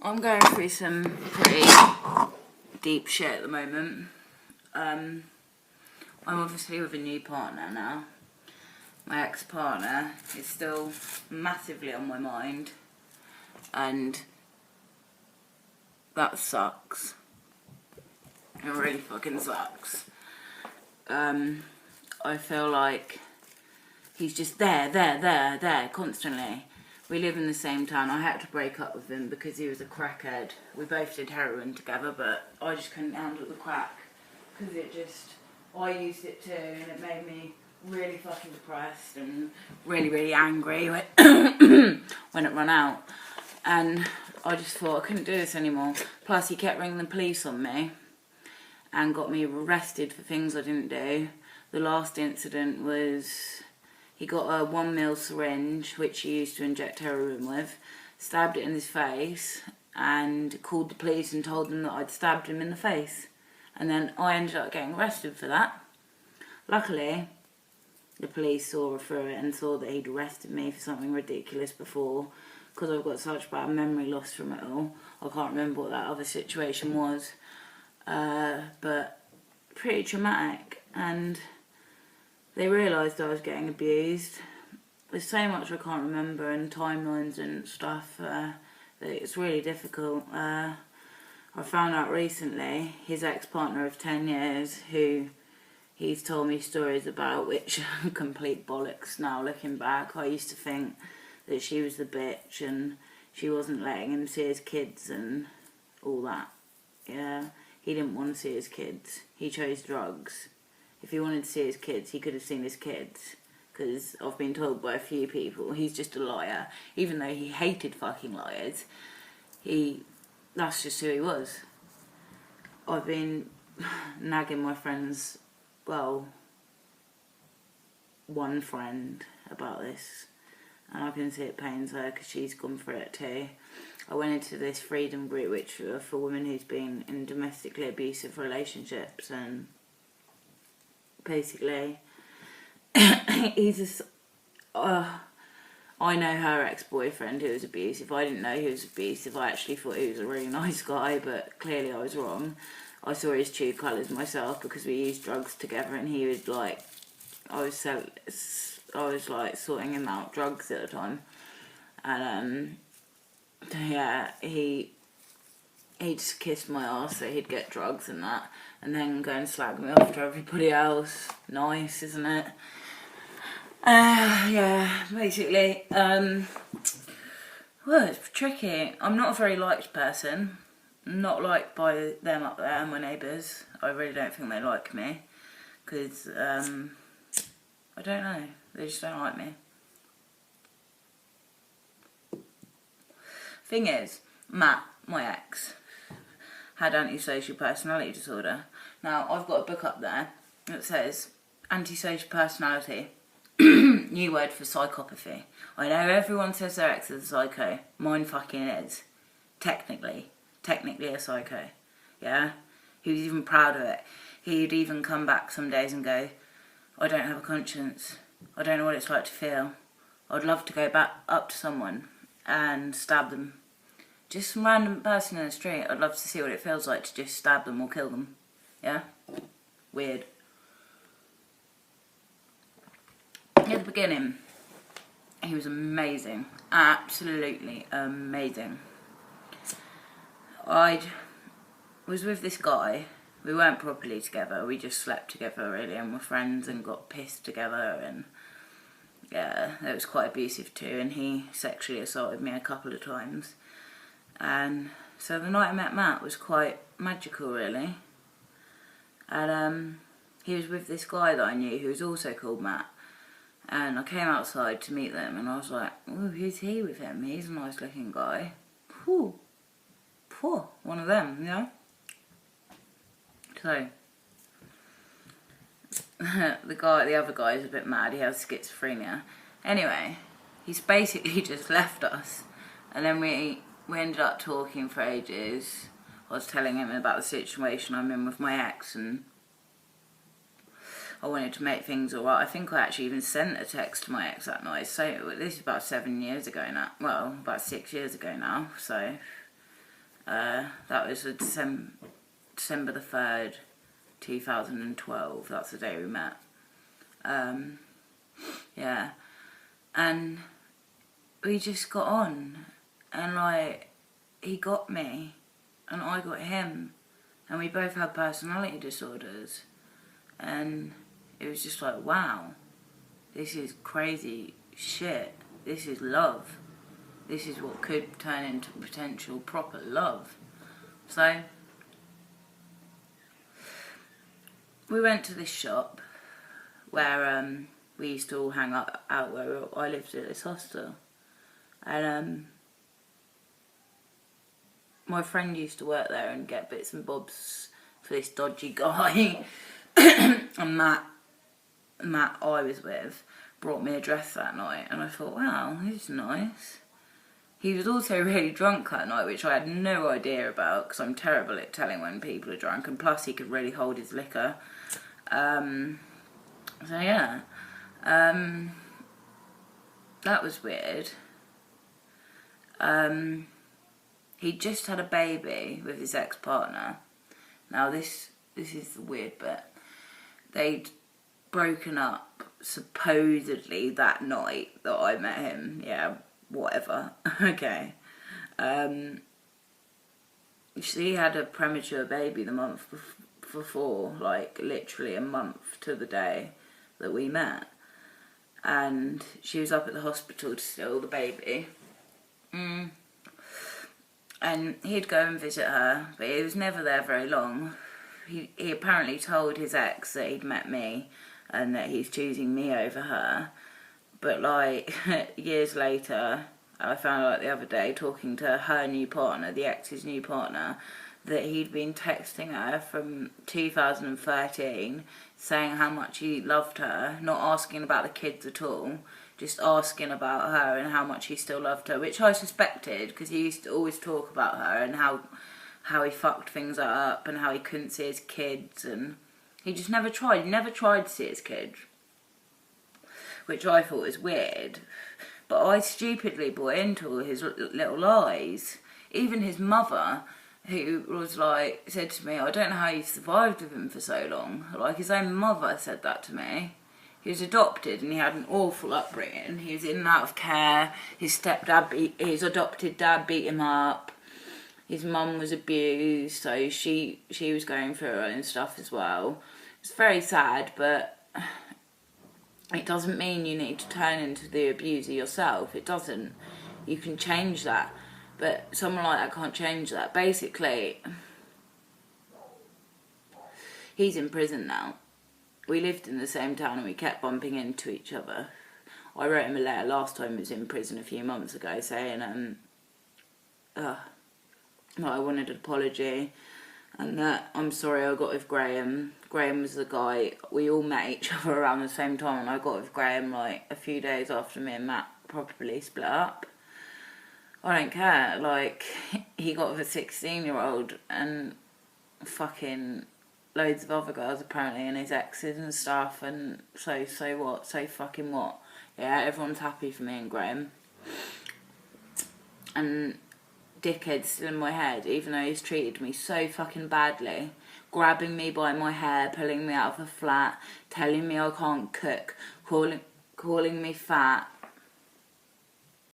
I'm going through some pretty deep shit at the moment. I'm obviously with a new partner now. My ex-partner is still massively on my mind, and that sucks. It really fucking sucks. I feel like he's just there, constantly. We live in the same town. I had to break up with him because he was a crackhead. We both did heroin together, but I just couldn't handle the crack. Because I used it too, and it made me really fucking depressed and really angry when it ran out. And I just thought I couldn't do this anymore. Plus he kept ringing the police on me and got me arrested for things I didn't do. The last incident was he got a 1 ml syringe, which he used to inject heroin with, stabbed it in his face, and called the police and told them that I'd stabbed him in the face. And then I ended up getting arrested for that. Luckily, the police saw through it and saw that he'd arrested me for something ridiculous before, because I've got such bad memory loss from it all. I can't remember what that other situation was. But pretty traumatic, and they realised I was getting abused. There's so much I can't remember, and timelines and stuff, that it's really difficult. I found out recently, his ex-partner of 10 years, who he's told me stories about, which are complete bollocks now looking back. I used to think that she was the bitch and she wasn't letting him see his kids and all that. Yeah, he didn't want to see his kids. He chose drugs. If he wanted to see his kids, he could have seen his kids. Because I've been told by a few people, he's just a liar. Even though he hated fucking liars, that's just who he was. I've been nagging my friends, well, one friend about this, and I can see it pains her because she's gone through it too. I went into this freedom group, which are for women who's been in domestically abusive relationships, and basically I know her ex-boyfriend who was abusive. I didn't know he was abusive. I actually thought he was a really nice guy, but clearly I was wrong. I saw his true colours myself because we used drugs together, and he was like, I was like sorting him out drugs at the time, and yeah, he just kissed my ass so he'd get drugs and that, and then go and slag me off to everybody else. Nice, isn't it? Yeah, basically, well, it's tricky. I'm not a very liked person. Not liked by them up there, my neighbours. I really don't think they like me, because, I don't know, they just don't like me. Thing is, Matt, my ex, had antisocial personality disorder. Now, I've got a book up there that says antisocial personality, new word for psychopathy. I know everyone says their ex is a psycho. Mine fucking is. Technically a psycho. Yeah? He was even proud of it. He'd even come back some days and go, I don't have a conscience. I don't know what it's like to feel. I'd love to go back up to someone and stab them. Just some random person in the street. I'd love to see what it feels like to just stab them or kill them. Yeah? Weird. At the beginning, he was amazing. Absolutely amazing. I was with this guy. We weren't properly together. We just slept together, really, and were friends and got pissed together. And yeah, it was quite abusive too. And he sexually assaulted me a couple of times. And so the night I met Matt was quite magical, really. And he was with this guy that I knew who was also called Matt. And I came outside to meet them, and I was like, oh, who's he with him? He's a nice looking guy. Whew. One of them, you know? So, the other guy is a bit mad. He has schizophrenia. Anyway, he's basically just left us. And then we ended up talking for ages. I was telling him about the situation I'm in with my ex, and I wanted to make things alright. I think I actually even sent a text to my ex that night. So this is about 7 years ago now. Well, about 6 years ago now. So That was December the 3rd, 2012. That's the day we met. Yeah. And we just got on. And, like, he got me. And I got him. And we both had personality disorders. And it was just like, wow. This is crazy shit. This is love. This is what could turn into potential proper love. So, we went to this shop where we used to all hang out where I lived at this hostel. And my friend used to work there and get bits and bobs for this dodgy guy. And Matt I was with brought me a dress that night, and I thought, wow, this is nice. He was also really drunk that night, which I had no idea about, because I'm terrible at telling when people are drunk, and plus he could really hold his liquor. So yeah, that was weird. He just had a baby with his ex-partner. Now this is the weird bit. They'd broken up supposedly that night that I met him. Yeah, whatever. Okay. She had a premature baby the month before, like literally a month to the day that we met. And she was up at the hospital to steal the baby. And he'd go and visit her, but he was never there very long. He apparently told his ex that he'd met me and that he's choosing me over her. But like years later, I found out the other day, talking to her new partner, the ex's new partner, that he'd been texting her from 2013 saying how much he loved her, not asking about the kids at all, just asking about her and how much he still loved her, which I suspected, because he used to always talk about her and how he fucked things up and how he couldn't see his kids, and he just never tried. He never tried to see his kids, which I thought was weird. But I stupidly bought into his little lies. Even his mother, who was like, said to me, I don't know how you survived with him for so long. Like, his own mother said that to me. He was adopted and he had an awful upbringing. He was in and out of care. His adopted dad beat him up. His mum was abused, so she was going through her own stuff as well. It's very sad, but it doesn't mean you need to turn into the abuser yourself. It doesn't. You can change that. But someone like that can't change that. Basically, he's in prison now. We lived in the same town and we kept bumping into each other. I wrote him a letter last time he was in prison a few months ago saying I wanted an apology and that I'm sorry I got with Graham. Graham was the guy, we all met each other around the same time, and I got with Graham like a few days after me and Matt probably split up. I don't care, like, he got with a 16-year-old and fucking loads of other girls apparently, and his exes and stuff, and so what, so fucking what. Yeah, everyone's happy for me and Graham. And dickhead's still in my head, even though he's treated me so fucking badly, grabbing me by my hair, pulling me out of the flat, telling me I can't cook, calling me fat,